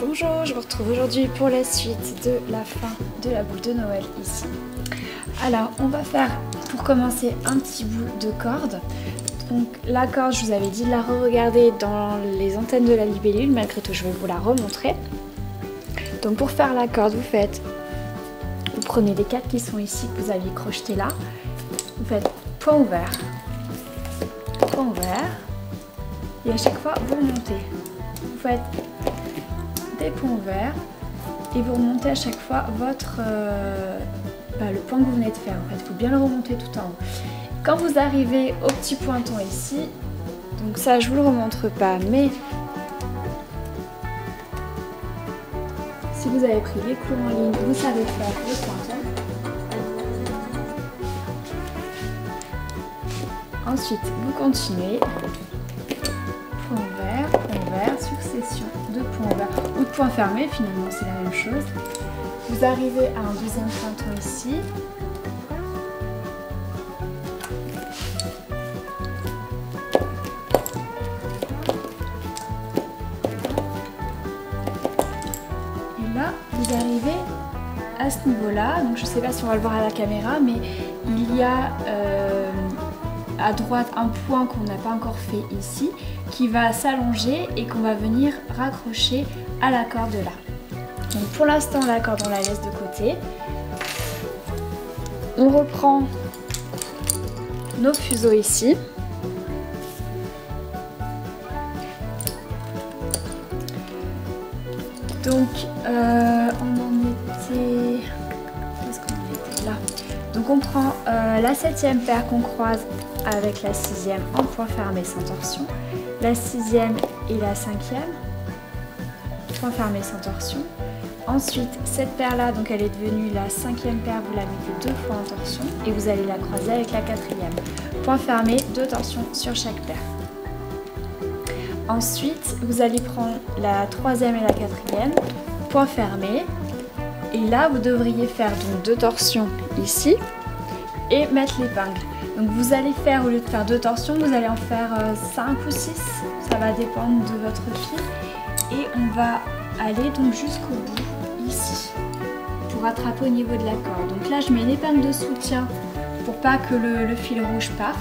Bonjour, je vous retrouve aujourd'hui pour la suite de la fin de la boucle de Noël ici. Alors on va faire pour commencer un petit bout de corde. Donc la corde, je vous avais dit de la re-regarder dans les antennes de la libellule, malgré tout je vais vous la remontrer. Donc pour faire la corde, vous prenez les 4 qui sont ici que vous aviez crochetés là, vous faites point ouvert, et à chaque fois vous remontez. Vous faites des points ouverts et vous remontez à chaque fois le point que vous venez de faire. En fait, il faut bien le remonter tout en haut. Quand vous arrivez au petit pointon ici, donc ça je vous le remontre pas, mais si vous avez pris les clous en ligne, vous savez faire le pointon. Ensuite, vous continuez. Point ouvert, succession de points ouverts ou de points fermés, finalement c'est la même chose. Vous arrivez à un deuxième pointon ici. Et là, vous arrivez à ce niveau-là. Donc je ne sais pas si on va le voir à la caméra, mais il y a à droite un point qu'on n'a pas encore fait ici, qui va s'allonger et qu'on va venir raccrocher à la corde là. Donc pour l'instant la corde on la laisse de côté. On reprend nos fuseaux ici. Donc on en était... Qu'est-ce qu'on en était là? Donc on prend la 7e paire qu'on croise avec la 6e en point fermé sans torsion, la 6e et la 5e, point fermé sans torsion. Ensuite, cette paire là, donc elle est devenue la 5e paire, vous la mettez 2 fois en torsion et vous allez la croiser avec la 4e. Point fermé, 2 torsions sur chaque paire. Ensuite, vous allez prendre la 3e et la 4e, point fermé. Et là, vous devriez faire donc 2 torsions ici et mettre l'épingle. Donc vous allez faire, au lieu de faire 2 torsions, vous allez en faire 5 ou 6, ça va dépendre de votre fil. Et on va aller donc jusqu'au bout, ici, pour attraper au niveau de la corde. Donc là je mets une épingle de soutien pour pas que le fil rouge parte.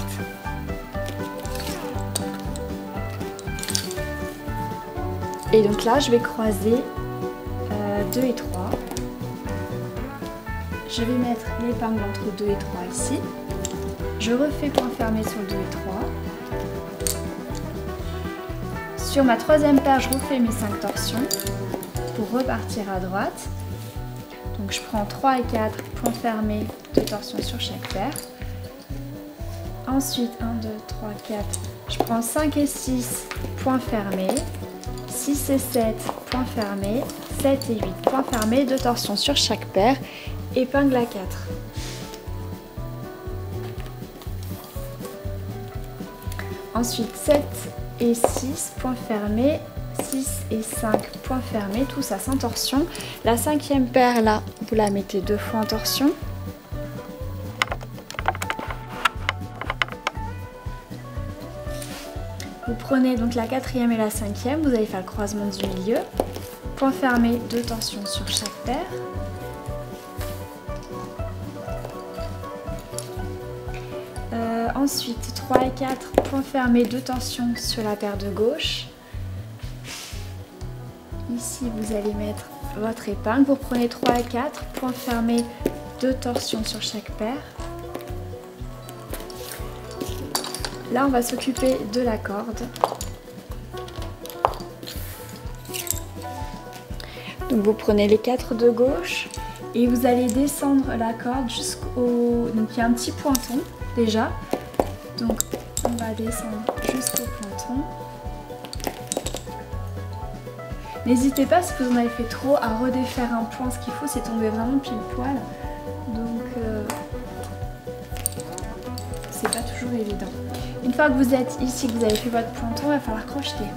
Et donc là je vais croiser 2 et 3. Je vais mettre l'épingle entre 2 et 3 ici. Je refais point fermé sur le 2 et 3. Sur ma 3e paire, je refais mes 5 torsions pour repartir à droite. Donc je prends 3 et 4, point fermé, 2 torsions sur chaque paire. Ensuite, 1, 2, 3, 4, je prends 5 et 6, point fermé. 6 et 7, point fermé. 7 et 8, point fermé, 2 torsions sur chaque paire. Épingle à 4. Ensuite 7 et 6, point fermé, 6 et 5, point fermé, tout ça sans torsion. La 5e paire là, vous la mettez 2 fois en torsion. Vous prenez donc la 4e et la 5e, vous allez faire le croisement du milieu. Point fermé, 2 torsions sur chaque paire. Ensuite 3 et 4, point fermé, 2 torsions sur la paire de gauche. Ici vous allez mettre votre épingle, vous prenez 3 et 4, point fermé, 2 torsions sur chaque paire. Là on va s'occuper de la corde. Donc vous prenez les 4 de gauche et vous allez descendre la corde jusqu'au... Donc il y a un petit pointon déjà. Donc on va descendre jusqu'au pointon. N'hésitez pas, si vous en avez fait trop, à redéfaire un point. Ce qu'il faut, c'est tomber vraiment pile poil. Donc c'est pas toujours évident. Une fois que vous êtes ici, que vous avez fait votre pointon, il va falloir crocheter.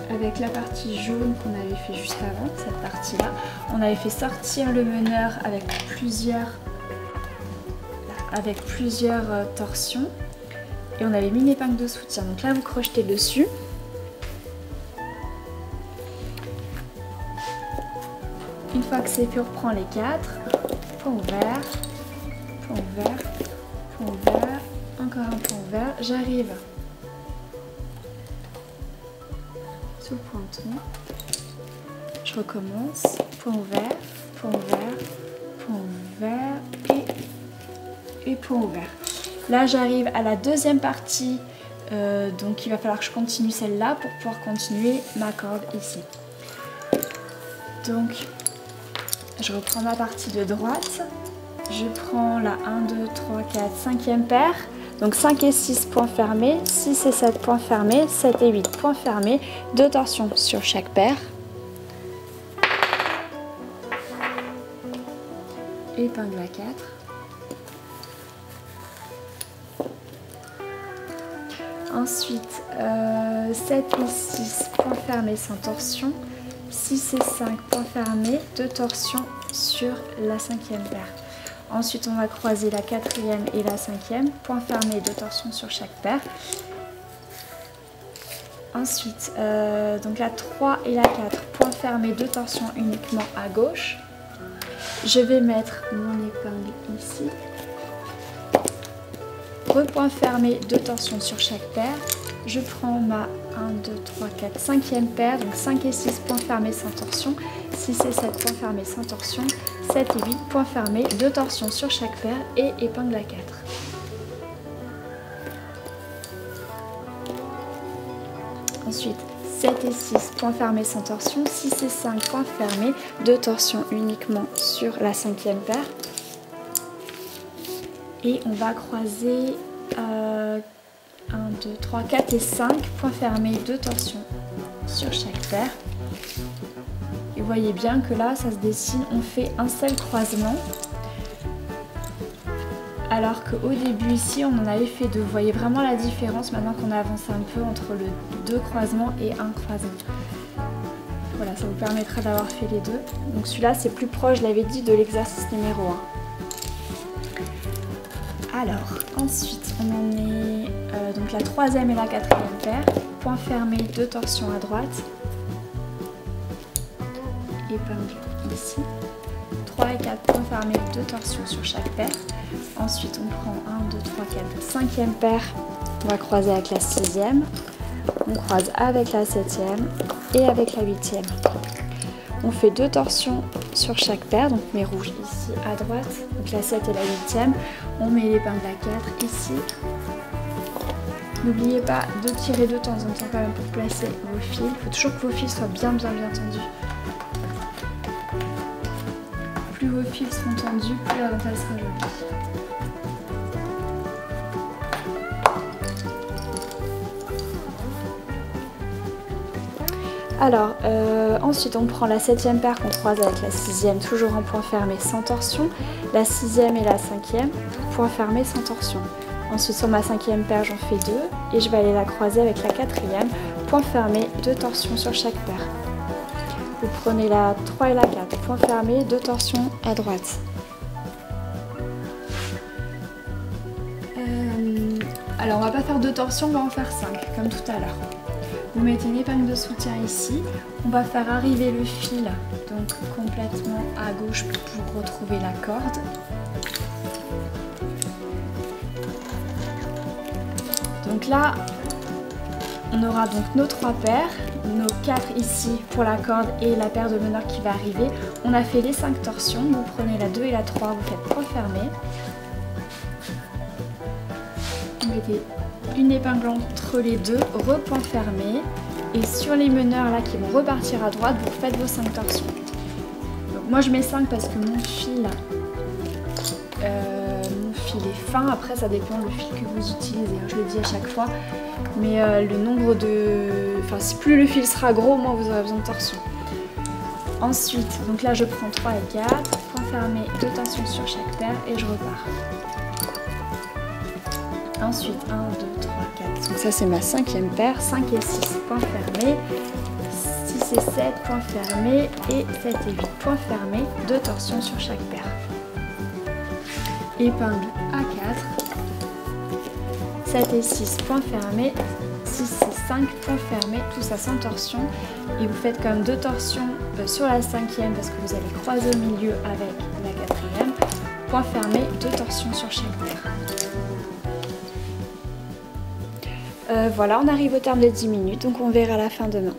Avec la partie jaune qu'on avait fait juste avant, cette partie-là, on avait fait sortir le meneur avec plusieurs torsions et on avait mis une épingle de soutien. Donc là vous crochetez dessus Une fois que c'est fait, on reprend les 4, point ouvert, point ouvert, point ouvert, encore un point ouvert, j'arrive sous le pointon, je recommence, point ouvert, point ouvert, point ouvert et point ouvert. Là j'arrive à la deuxième partie, donc il va falloir que je continue celle-là pour pouvoir continuer ma corde ici. Donc je reprends ma partie de droite, je prends la 1, 2, 3, 4, 5e paire, donc 5 et 6 points fermés, 6 et 7 points fermés, 7 et 8 points fermés, 2 torsions sur chaque paire. Épingle à 4. Ensuite, 7 et 6 points fermés sans torsion, 6 et 5 points fermés, 2 torsions sur la 5e paire. Ensuite, on va croiser la 4e et la 5e, point fermé, 2 torsions sur chaque paire. Ensuite, donc la 3 et la 4, point fermé, 2 torsions uniquement à gauche. Je vais mettre mon épingle ici. Repoint fermé, 2 torsions sur chaque paire. Je prends ma 1, 2, 3, 4, 5e paire, donc 5 et 6 points fermés sans torsion, 6 et 7 points fermés sans torsion, 7 et 8 points fermés, 2 torsions sur chaque paire et épingle à 4. Ensuite, 7 et 6 points fermés sans torsion, 6 et 5 points fermés, 2 torsions uniquement sur la 5e paire. Et on va croiser 1, 2, 3, 4 et 5 points fermés, 2 torsions sur chaque paire. Et vous voyez bien que là, ça se dessine, on fait un seul croisement. Alors qu'au début ici, on en avait fait 2. Vous voyez vraiment la différence maintenant qu'on a avancé un peu entre le 2 croisements et un croisement. Voilà, ça vous permettra d'avoir fait les deux. Donc celui-là, c'est plus proche, je l'avais dit, de l'exercice numéro 1. Alors, ensuite, on en est donc la 3e et la 4e paire. Point fermé, 2 torsions à droite. Épingle ici. 3 et 4 points fermés, 2 torsions sur chaque paire. Ensuite, on prend 1, 2, 3, 4, 5e paire. On va croiser avec la 6e. On croise avec la 7e et avec la 8e. On fait 2 torsions sur chaque paire, donc mes rouges ici à droite, donc la 7 et la 8e. On met l'épingle à 4 ici. N'oubliez pas de tirer de temps en temps quand même pour placer vos fils. Il faut toujours que vos fils soient bien tendus. Plus vos fils sont tendus, plus la dentelle sera jolie. Alors, ensuite on prend la 7e paire qu'on croise avec la 6e, toujours en point fermé sans torsion. La 6e et la 5e, point fermé sans torsion. Ensuite sur ma 5e paire, j'en fais 2 et je vais aller la croiser avec la 4e, point fermé, 2 torsions sur chaque paire. Vous prenez la 3 et la 4, point fermé, 2 torsions à droite. Alors on va pas faire 2 torsions, on va en faire 5, comme tout à l'heure. Vous mettez une épingle de soutien ici, on va faire arriver le fil donc complètement à gauche pour retrouver la corde. Donc là, on aura donc nos 3 paires, nos 4 ici pour la corde et la paire de meneur qui va arriver. On a fait les 5 torsions, vous prenez la 2 et la 3, vous faites point fermé. Vous mettez une épingle entre les deux, repoint fermé. Et sur les meneurs là qui vont repartir à droite, vous faites vos 5 torsions. Donc moi je mets 5 parce que mon fil est fin. Après ça dépend le fil que vous utilisez, je le dis à chaque fois. Mais le nombre de... Enfin, plus le fil sera gros, moins vous aurez besoin de torsions. Ensuite, donc là je prends 3 et 4, point fermé, 2 torsions sur chaque paire et je repars. Ensuite 1, 2, 3, 4. Donc ça c'est ma 5e paire, 5 et 6 points fermés, 6 et 7 points fermés et 7 et 8 points fermés, 2 torsions sur chaque paire. Épingle à 4, 7 et 6 points fermés, 6 et 5 points fermés, tout ça sans torsion. Et vous faites comme 2 torsions sur la 5e parce que vous allez croiser au milieu avec la 4e. Point fermé, 2 torsions sur chaque nerf. Voilà, on arrive au terme des 10 minutes, donc on verra la fin demain.